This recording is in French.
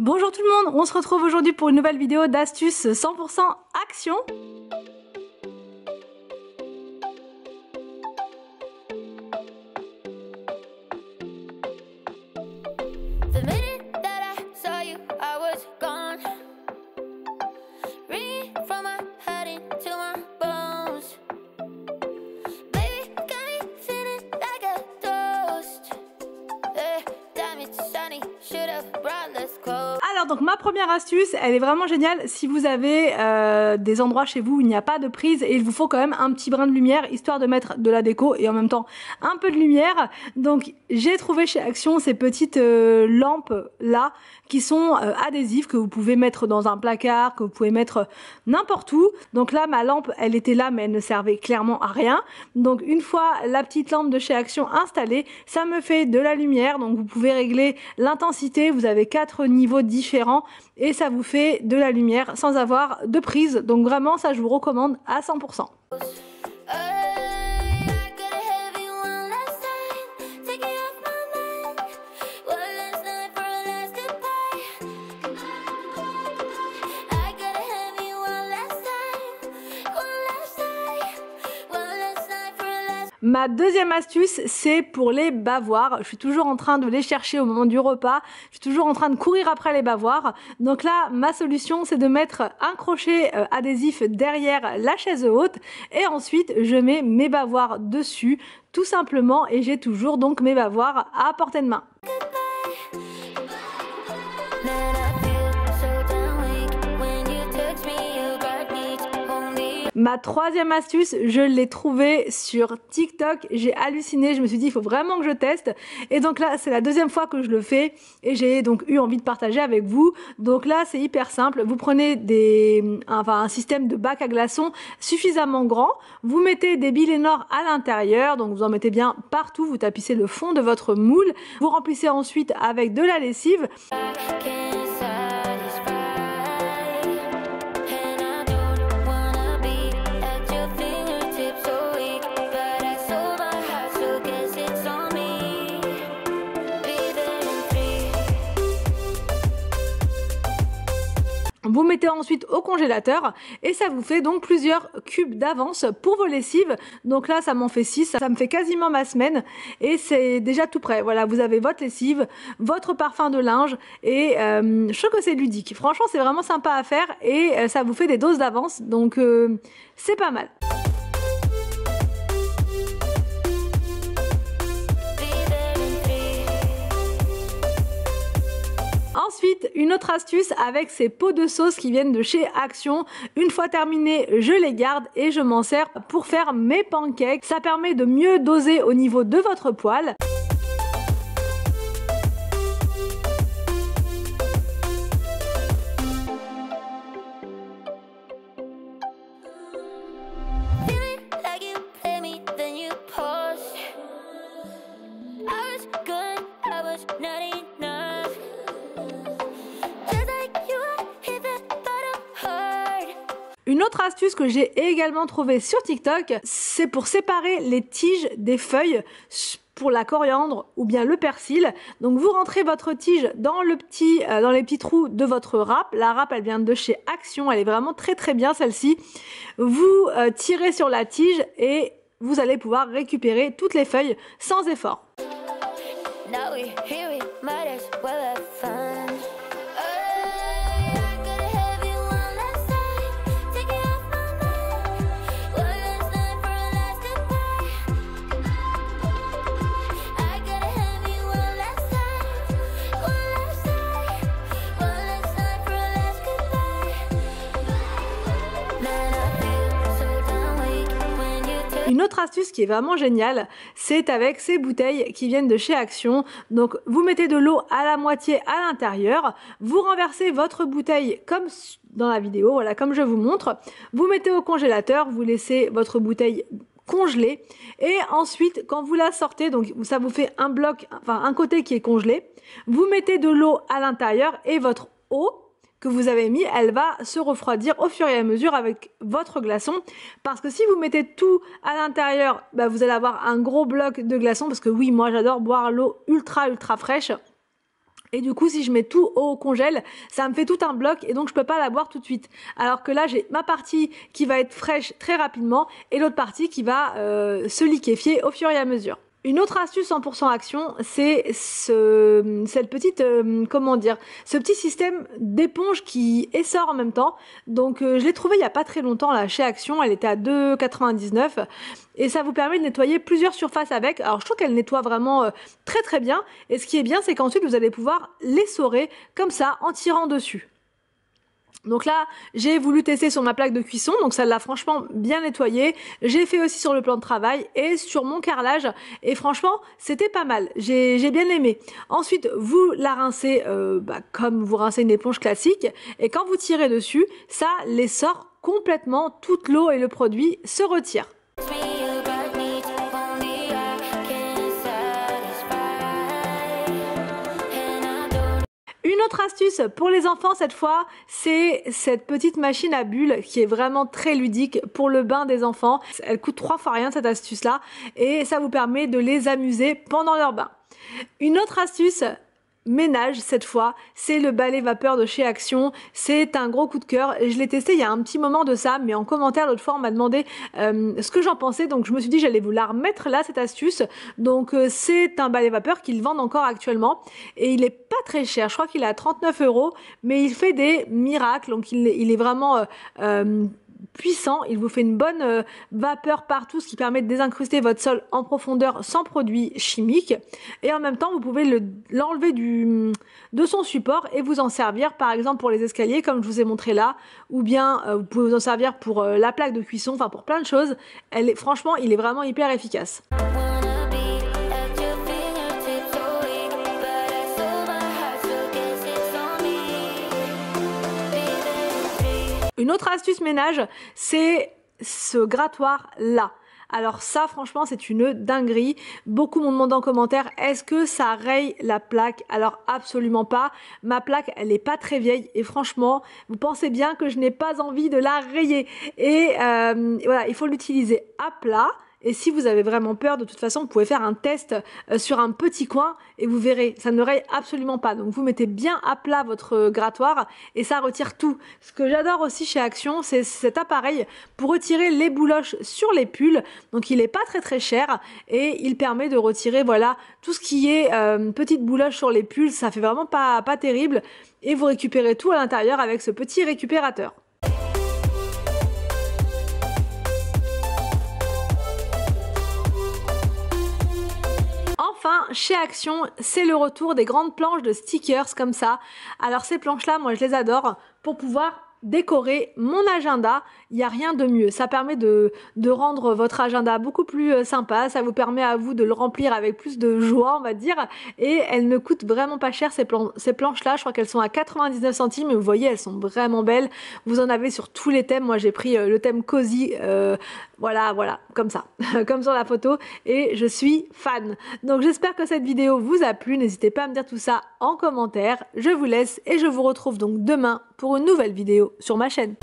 Bonjour tout le monde, on se retrouve aujourd'hui pour une nouvelle vidéo d'astuces 100% action. Alors donc ma première astuce, elle est vraiment géniale si vous avez des endroits chez vous où il n'y a pas de prise et il vous faut quand même un petit brin de lumière histoire de mettre de la déco et en même temps un peu de lumière. Donc j'ai trouvé chez Action ces petites lampes là qui sont adhésives, que vous pouvez mettre dans un placard, que vous pouvez mettre n'importe où. Donc là ma lampe elle était là mais elle ne servait clairement à rien. Donc une fois la petite lampe de chez Action installée, ça me fait de la lumière. Donc vous pouvez régler l'intensité, vous avez 4 niveaux différents et ça vous fait de la lumière sans avoir de prise. Donc vraiment ça je vous recommande à 100%. Ma deuxième astuce, c'est pour les bavoirs. Je suis toujours en train de les chercher au moment du repas. Je suis toujours en train de courir après les bavoirs. Donc là, ma solution, c'est de mettre un crochet adhésif derrière la chaise haute. Et ensuite, je mets mes bavoirs dessus, tout simplement. Et j'ai toujours donc mes bavoirs à portée de main. Ma troisième astuce, je l'ai trouvée sur TikTok, j'ai halluciné, je me suis dit il faut vraiment que je teste et donc là c'est la deuxième fois que je le fais et j'ai donc eu envie de partager avec vous. Donc là c'est hyper simple, vous prenez un système de bac à glaçons suffisamment grand, vous mettez des billes Lénore à l'intérieur, donc vous en mettez bien partout, vous tapissez le fond de votre moule, vous remplissez ensuite avec de la lessive. Vous mettez ensuite au congélateur et ça vous fait donc plusieurs cubes d'avance pour vos lessives. Donc là ça m'en fait 6, ça me fait quasiment ma semaine et c'est déjà tout prêt. Voilà, vous avez votre lessive, votre parfum de linge et je trouve que c'est ludique. Franchement c'est vraiment sympa à faire et ça vous fait des doses d'avance donc c'est pas mal. Ensuite, une autre astuce avec ces pots de sauce qui viennent de chez Action. Une fois terminé, je les garde et je m'en sers pour faire mes pancakes. Ça permet de mieux doser au niveau de votre poêle. Une autre astuce que j'ai également trouvée sur TikTok, c'est pour séparer les tiges des feuilles pour la coriandre ou bien le persil. Donc vous rentrez votre tige dans les petits trous de votre râpe. La râpe elle vient de chez Action, elle est vraiment très très bien celle-ci. Vous tirez sur la tige et vous allez pouvoir récupérer toutes les feuilles sans effort. Une autre astuce qui est vraiment géniale, c'est avec ces bouteilles qui viennent de chez Action. Donc vous mettez de l'eau à la moitié à l'intérieur, vous renversez votre bouteille comme dans la vidéo, voilà, comme je vous montre. Vous mettez au congélateur, vous laissez votre bouteille congelée et ensuite quand vous la sortez, donc ça vous fait un bloc, enfin un côté qui est congelé, vous mettez de l'eau à l'intérieur et votre eau que vous avez mis, elle va se refroidir au fur et à mesure avec votre glaçon. Parce que si vous mettez tout à l'intérieur, bah vous allez avoir un gros bloc de glaçon. Parce que oui, moi j'adore boire l'eau ultra fraîche. Et du coup, si je mets tout au congèle, ça me fait tout un bloc et donc je peux pas la boire tout de suite. Alors que là, j'ai ma partie qui va être fraîche très rapidement et l'autre partie qui va se liquéfier au fur et à mesure. Une autre astuce 100% action, c'est cette petite, comment dire, ce petit système d'éponge qui essore en même temps. Donc je l'ai trouvé il y a pas très longtemps là chez Action, elle était à 2,99 € et ça vous permet de nettoyer plusieurs surfaces avec. Alors je trouve qu'elle nettoie vraiment très très bien et ce qui est bien c'est qu'ensuite vous allez pouvoir l'essorer comme ça en tirant dessus. Donc là, j'ai voulu tester sur ma plaque de cuisson, donc ça l'a franchement bien nettoyé. J'ai fait aussi sur le plan de travail et sur mon carrelage et franchement, c'était pas mal. J'ai bien aimé. Ensuite, vous la rincez comme vous rincez une éponge classique et quand vous tirez dessus, ça les sort complètement, toute l'eau et le produit se retirent. Une autre astuce pour les enfants cette fois, c'est cette petite machine à bulles qui est vraiment très ludique pour le bain des enfants. Elle coûte 3 fois rien cette astuce là et ça vous permet de les amuser pendant leur bain. Une autre astuce ménage cette fois, c'est le balai vapeur de chez Action. C'est un gros coup de cœur. Je l'ai testé il y a un petit moment de ça, mais en commentaire l'autre fois on m'a demandé ce que j'en pensais, donc je me suis dit j'allais vous la remettre là cette astuce. Donc c'est un balai vapeur qu'ils vendent encore actuellement et il est pas très cher. Je crois qu'il est à 39 €, mais il fait des miracles. Donc il est vraiment puissant, il vous fait une bonne vapeur partout, ce qui permet de désincruster votre sol en profondeur sans produits chimiques et en même temps vous pouvez l'enlever de son support et vous en servir par exemple pour les escaliers comme je vous ai montré là, ou bien vous pouvez vous en servir pour la plaque de cuisson, enfin pour plein de choses. Franchement il est vraiment hyper efficace. Une autre astuce ménage, c'est ce grattoir là. Alors ça franchement c'est une dinguerie. Beaucoup m'ont demandé en commentaire est-ce que ça raye la plaque? Alors absolument pas. Ma plaque elle est pas très vieille et franchement vous pensez bien que je n'ai pas envie de la rayer. Et voilà, il faut l'utiliser à plat. Et si vous avez vraiment peur, de toute façon, vous pouvez faire un test sur un petit coin et vous verrez, ça ne raye absolument pas. Donc vous mettez bien à plat votre grattoir et ça retire tout. Ce que j'adore aussi chez Action, c'est cet appareil pour retirer les bouloches sur les pulls. Donc il est pas très cher et il permet de retirer voilà tout ce qui est petite bouloche sur les pulls. Ça fait vraiment pas terrible et vous récupérez tout à l'intérieur avec ce petit récupérateur. Enfin, chez Action, c'est le retour des grandes planches de stickers comme ça. Alors ces planches-là, moi je les adore pour pouvoir décorer mon agenda. Il n'y a rien de mieux. Ça permet de rendre votre agenda beaucoup plus sympa. Ça vous permet à vous de le remplir avec plus de joie, on va dire. Et elles ne coûtent vraiment pas cher ces planches-là. Je crois qu'elles sont à 99 centimes. Et vous voyez, elles sont vraiment belles. Vous en avez sur tous les thèmes. Moi, j'ai pris le thème cosy. Voilà, comme ça. Comme sur la photo. Et je suis fan. Donc, j'espère que cette vidéo vous a plu. N'hésitez pas à me dire tout ça en commentaire. Je vous laisse et je vous retrouve donc demain pour une nouvelle vidéo sur ma chaîne.